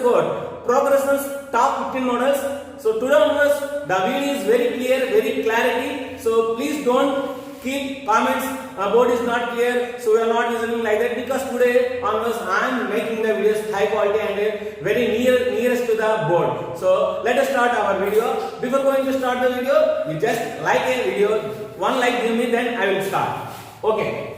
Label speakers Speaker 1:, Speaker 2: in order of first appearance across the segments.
Speaker 1: about progressions top 15 models. So today onwards the video is very clear, very clarity. So please don't keep comments board is not clear, so we are not using like that, because today onwards I am making the videos high quality and very nearest to the board. So let us start our video. Before going to start the video, you just like a video, one like give me, then I will start. Okay.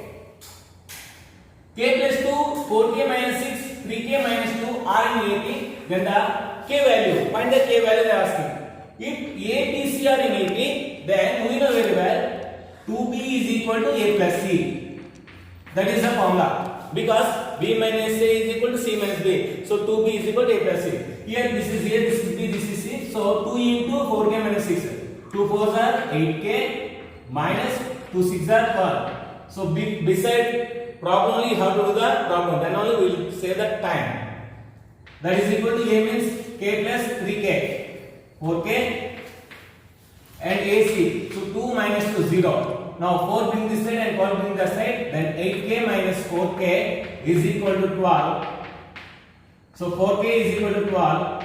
Speaker 1: K plus 2, 4k minus 6, 3k minus 2 are in AP. Then the k value, find the k value they are asking. If A, B, C are in AP, then we know very well 2b is equal to a plus c. That is the formula, because b minus a is equal to c minus b. So 2b is equal to a plus c. Here this is a, this is b, this is c. So 2 into 4k minus 6. 2 4s are 8k minus 2 6s are 12. So beside problem only you have to do the problem. Then only we will say the time. That is equal to a means k plus 3k. 4k and AC. So 2 minus 2 0. Now 4 bring this side and 12 bring that side. Then 8k minus 4k is equal to 12. So 4k is equal to 12.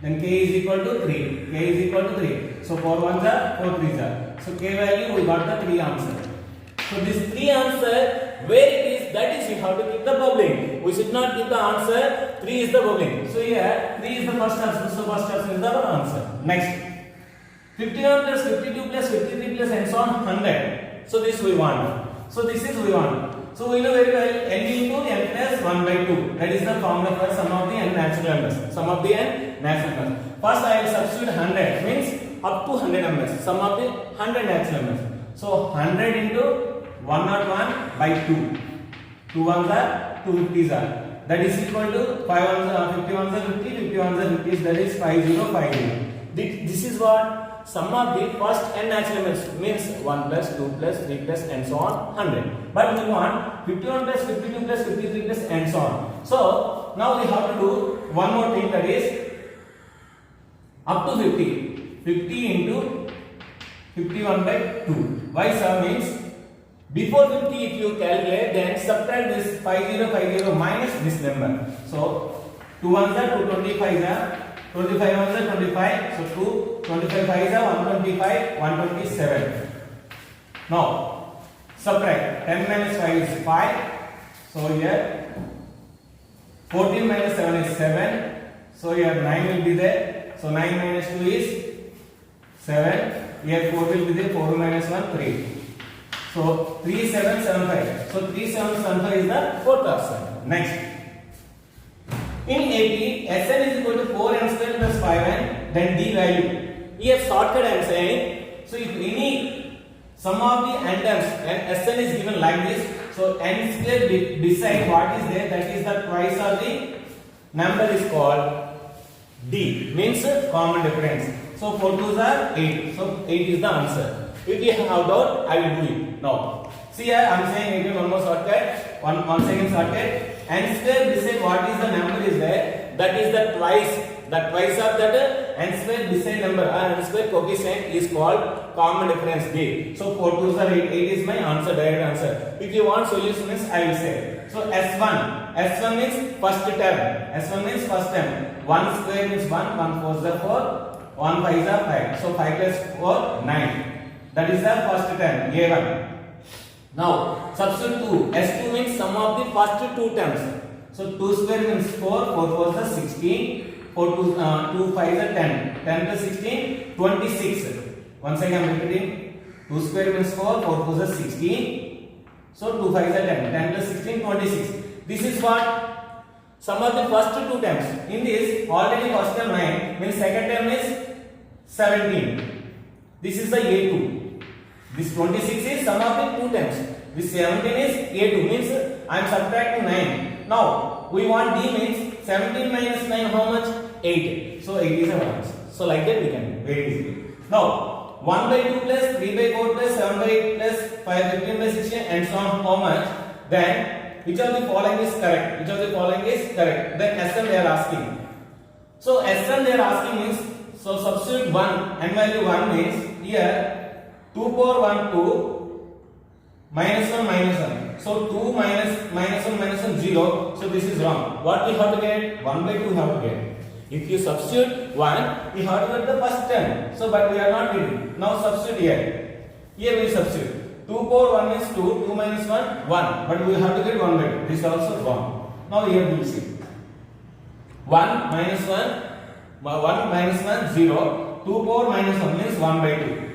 Speaker 1: Then k is equal to 3. K is equal to 3. So 4 1s are 4 3s are. So k value we got the 3 answer. So this 3 answer, where it is, that is you have to keep the bubbling. We should not give the answer 3 is the bubbling. So here 3 is the first answer. So first answer is the answer. Next. 51 plus 52 plus 53 plus and so on 100. So this we want. So this is we want. So we know very well n into n plus 1 by 2. That is the formula for sum of the n natural numbers. Sum of the n natural numbers. First I will substitute 100 means up to 100 numbers. Sum of the 100 natural numbers. So 100 into 101 by 2. 2 ones are 2 50s are. That is equal to 5 ones are 50 ones are 50, 50 ones are 50s. That is 5050. This is what sum of the first n natural numbers means 1 plus 2 plus 3 plus and so on 100. But we want 51 plus 52 plus 53 plus and so on. So now we have to do one more thing, that is up to 50. 50 into 51 by 2. Why sir? Means before 50 if you calculate, then subtract this 5050 minus this number. So 2 ones are 225 are 25 ones are 25. So 2 25 5s are 125 127. Now subtract 10 minus 5 is 5. So here 14 minus 7 is 7. So here 9 will be there. So 9 minus 2 is 7. Here 4 will be there. 4 minus 1 3. So 3775. So 3775 is the fourth option. Next. In AP, Sn is equal to 4n square plus 5n, then d value. Here shortcut I am saying. So if any sum of the n terms and Sn is given like this, so n square beside what is there, that is the twice of the number is called d, means common difference. So 4 2s are 8. So 8 is the answer. If you have doubt, I will do it now. See here I am saying again one more shortcut. One second shortcut. N square beside what is the number is there, that is the twice of that n square beside number or n square coefficient is called common difference d. So 4 2s are 8. 8 is my answer, direct answer. If you want solution means I will say. So S1 means first term. S1 means first term. 1 square means 1. 1 4s are 4. 1 5s are 5. So 5 plus 4 9. That is the first term A1. Now substitute 2. S2 means sum of the first two terms. So 2 square means 4. 4 4s are 16. 4 2 5s are 10. 10 plus 16 26. Once again I am repeating. 2 square means 4. 4 4s are 16. So 2 5s are 10. 10 plus 16 26. This is what sum of the first two terms. In this already first term 9 means second term is 17. This is the A2. This 26 is sum of the two terms. This 17 is A2, means I am subtracting 9. Now we want D means 17 minus 9 how much? 8. So 8 is our answer. So like that we can do very easily. Now 1 by 2 plus 3 by 4 plus 7 by 8 plus 5 15 by 16 and so on how much? Then which of the following is correct? Which of the following is correct? Then Sn they are asking. So Sn they are asking means, so substitute 1, n value 1 means here 2 power 1 2 minus 1 minus 1. So 2 minus 1 0. So this is wrong. What we have to get? 1 by 2 have to get. If you substitute 1, we have to get the first term. So but we are not getting. Now substitute here. Here we substitute. 2 power 1 is 2. 2 minus 1 1. But we have to get 1 by 2. This is also wrong. Now here we will see. 1 minus 1 0. 2 power minus 1 means 1 by 2.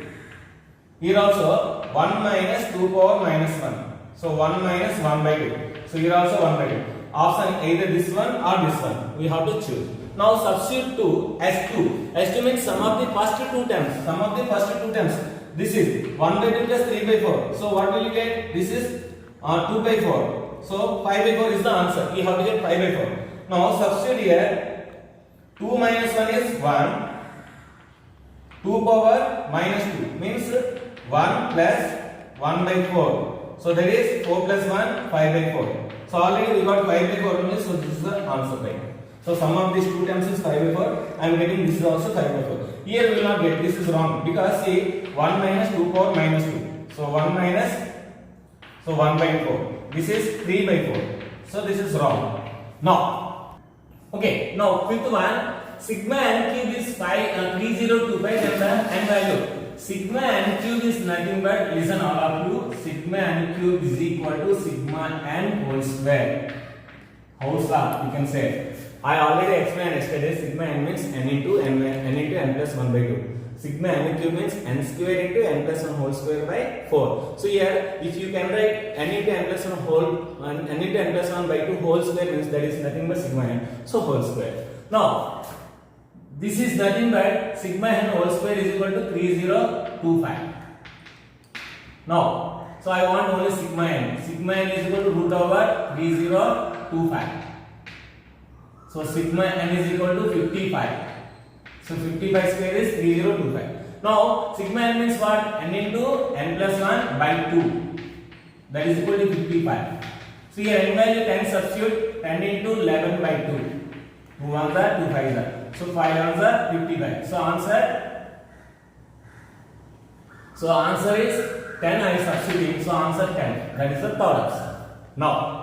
Speaker 1: Here also 1 minus 2 power minus 1. So 1 minus 1 by 2. So here also 1 by 2. Option either this one or this one. We have to choose. Now substitute 2 as 2. As 2 means sum of the first two terms. Sum of the first two terms. This is 1 by 2 plus 3 by 4. So what will you get? This is 2 by 4. So 5 by 4 is the answer. We have to get 5 by 4. Now substitute here. 2 minus 1 is 1. 2 power minus 2 means 1 plus 1 by 4. So that is 4 plus 1, 5 by 4. So already we got 5 by 4 only. So this is the answer right. So sum of these two terms is 5 by 4. I am getting this is also 5 by 4. Here we will not get. This is wrong because see 1 minus 2 power minus 2. So 1 minus. So 1 by 4. This is 3 by 4. So this is wrong. Now. Okay. Now fifth one. Sigma n cube is 3025 and the n value. Sigma n cube is nothing but, listen all of you, sigma n cube is equal to sigma n whole square. House law you can say. I already explained yesterday. Sigma n means n into n plus 1 by 2. Sigma n cube means n square into n plus 1 whole square by 4. So here if you can write n into n plus 1 whole n into n plus 1 by 2 whole square means that is nothing but sigma n. So whole square. Now this is nothing but sigma n whole square is equal to 3025. Now, so I want only sigma n. Sigma n is equal to root over 3025. So sigma n is equal to 55. So 55 square is 3025. Now sigma n means what? N into n plus 1 by 2. That is equal to 55. So here n value 10 substitute 10 into 11 by 2. 2 ones are 2 5s are. So 5 ones are 55. So answer is 10. I substituting. So answer 10. That is the third option. Now,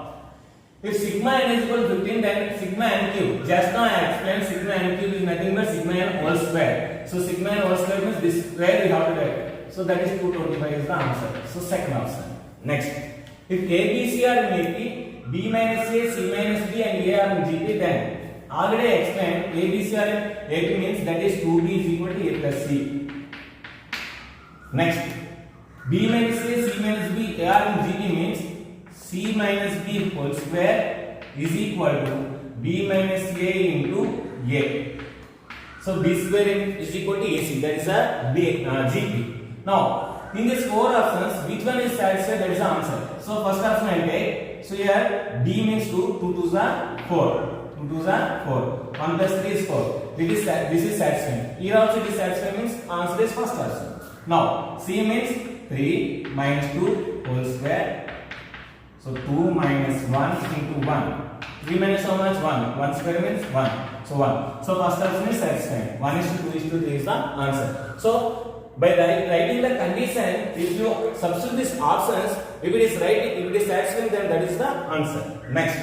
Speaker 1: if sigma n is equal to 15, then sigma n cube. Just now I explained sigma n cube is nothing but sigma n whole square. So sigma n whole square means this square we have to get. So that is 225 is the answer. So second option. Next, if A, B, C are in AP, B minus A, C minus B, and A are in GP, then already I explained A, B, C are in AP means that is 2B is equal to A plus C. Next, B minus A, C minus B, A are in GP means C minus B whole square is equal to B minus A into A. So B square is equal to AC. That is a GP. Now, in these four options, which one is satisfied? That is the answer. So first option I take. So here D means 2. 2 2s are 4. 2 2s are 4. 1 plus 3 is 4. This is satisfying. Here also it is satisfying means answer is first option. Now C means 3 minus 2 whole square. So 2 minus 1 into 1. 3 minus how much? 1. 1 square means 1. So 1. So first option is satisfying. 1 is to 2 is to 3 is the answer. So by writing the condition, if you substitute these options, if it is right, if it is satisfying, then that is the answer. Next,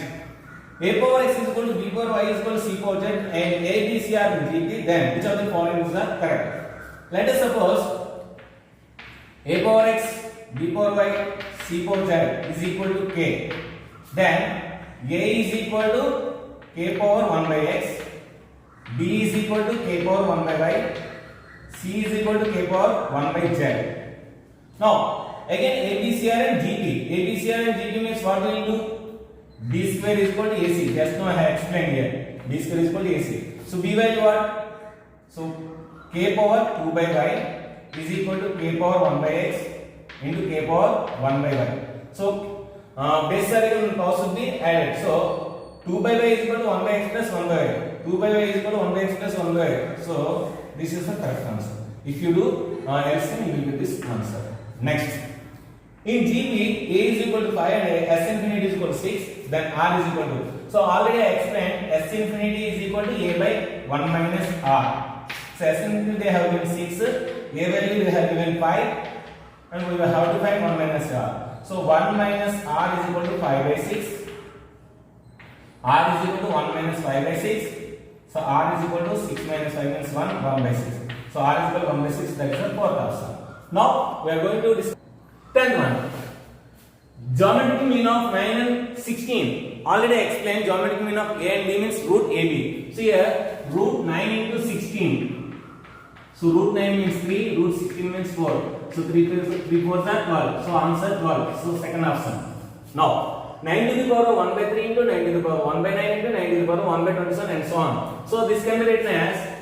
Speaker 1: A power x is equal to B power y is equal to C power z, and A, B, C are in GP, then which of the following is the correct? Let us suppose A power x, B power y, C power z is equal to K. Then A is equal to K power 1 by x, B is equal to K power 1 by y, C is equal to K power 1 by z. Now again A, B, C are in GP. A, B, C are in GP means what we will do? B square is equal to AC. Just now I have explained here. B square is equal to AC. So B value what? So K power 2 by y is equal to K power 1 by x into K power 1 by y. So base are equal and power should be added. So 2 by y is equal to 1 by x plus 1 by y. 2 by y is equal to 1 by x plus 1 by y. So this is the correct answer. If you do LCM, you will get this answer. Next, in GP, A is equal to 5 and S infinity is equal to 6, then R is equal to. So already I explained S infinity is equal to A by 1 minus R. So S infinity they have given 6, A value they have given 5, and we will have to find 1 minus R. So 1 minus r is equal to 5 by 6. R is equal to 1 minus 5 by 6. So r is equal to 6 minus 5 minus 1, 1 by 6. So r is equal to 1 by 6, that is the fourth option. Now we are going to discuss 10th one. Geometric mean of 9 and 16. Already explained geometric mean of a and b means root ab. So here root 9 into 16. So root 9 means 3, root 16 means 4. So 3 4s are 12. So answer 12. So second option. Now 9 to the power of 1 by 3 into 9 to the power of 1 by 9 into 9 to the power of 1 by 27 and so on. So this can be written as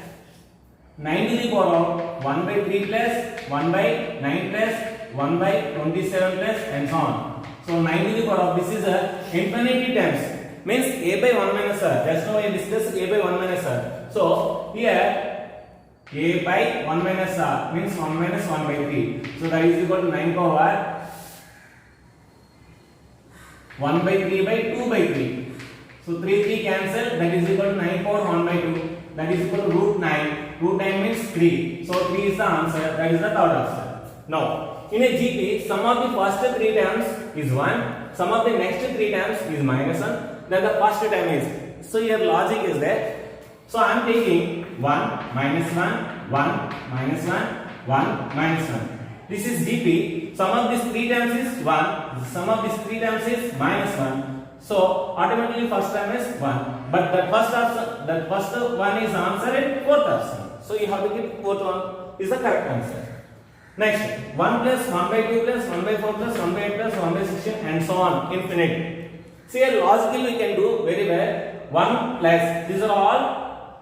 Speaker 1: 9 to the power of 1 by 3 plus 1 by 9 plus 1 by 27 plus and so on. So 9 to the power of this is a infinity times means a by 1 minus r. Just now I discussed a by 1 minus r. So here a by 1 minus r means 1 minus 1 by 3. So that is equal to 9 power 1 by 3 by 2 by 3. So 3 cancel, that is equal to 9 power 1 by 2. That is equal to root 9. Root 9 means 3. So 3 is the answer. That is the third option. Now in a GP, sum of the first 3 terms is 1. Sum of the next 3 terms is minus 1. Then the first term is. So your logic is there. So I am taking 1 minus 1, 1 minus 1, 1 minus 1. This is GP. Sum of these 3 terms is 1. Sum of these 3 terms is minus 1. So automatically first term is 1. But that first one is answer in fourth option. So you have to keep fourth one is the correct answer. Next 1 plus 1 by 2 plus 1 by 4 plus 1 by 8 plus 1 by 16 and so on infinite. See here logically we can do very well. 1 plus these are all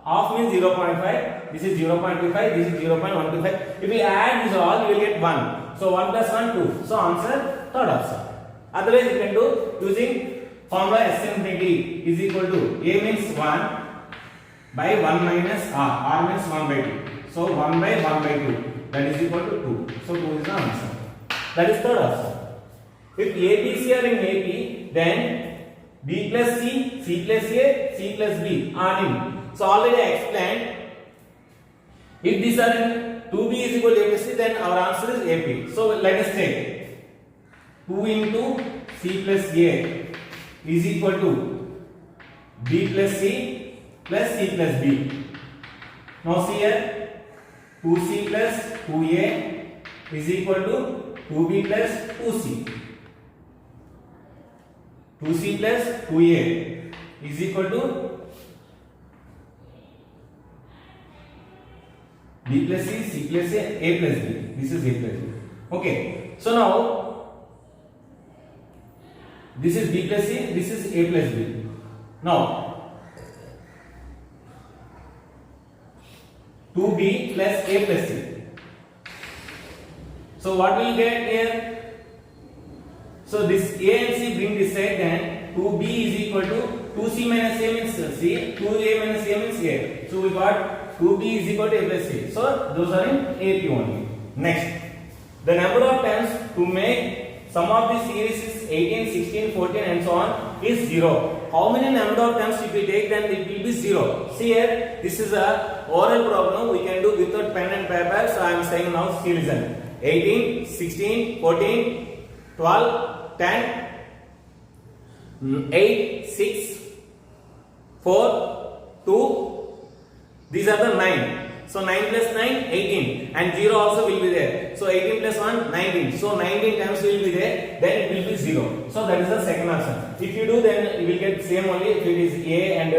Speaker 1: half means 0.5. This is 0.25. This is 0.125. If we add these all, you will get 1. So 1 plus 1 2. So answer third option. Otherwise you can do using formula S infinity is equal to a means 1 by 1 minus r means 1 by 2. So 1 by 1 by 2 that is equal to 2. So 2 is the answer. That is third option. If A, B, C are in AP, then B plus C, C plus A, C plus B are in. So already I explained. If these are in 2B is equal to A plus C, then our answer is AP. So let us take 2 into C plus A is equal to B plus C plus C plus B. Now see here 2C plus 2A is equal to 2B plus 2C. 2C plus 2A is equal to B plus C, C plus A plus B. This is A plus B. Okay. So now this is B plus C, this is A plus B. Now 2B plus A plus C. So what will get here? So this A and C bring this side, then 2B is equal to 2C minus A means C, 2A minus A means A. So we got 2B is equal to A plus C. So those are in AP only. Next, the number of times to make sum of the series is 18, 16, 14 and so on is 0. How many number of times if we take, then it will be 0. See here, this is a oral problem we can do without pen and paper. So I am saying now, see listen. 18, 16, 14, 12, 10, 8, 6, 4, 2. These are the 9. So 9 plus 9, 18. And 0 also will be there. So 18 plus 1, 19. So 19 times will be there. Then it will be 0. So that is the second option. If you do, then you will get same only. If it is A and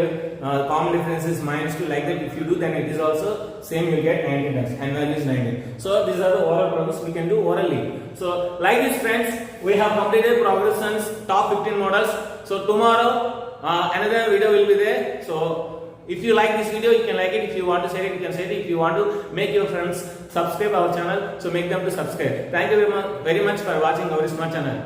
Speaker 1: common difference is minus 2 like that. If you do, then it is also same. You will get 19 times. And value is 19. So these are the oral problems we can do orally. So like this friends, we have completed progressions top 15 models. So tomorrow another video will be there. So if you like this video, you can like it. If you want to share it, you can share it. If you want to make your friends subscribe our channel, so make them to subscribe. Thank you very much for watching our smart channel.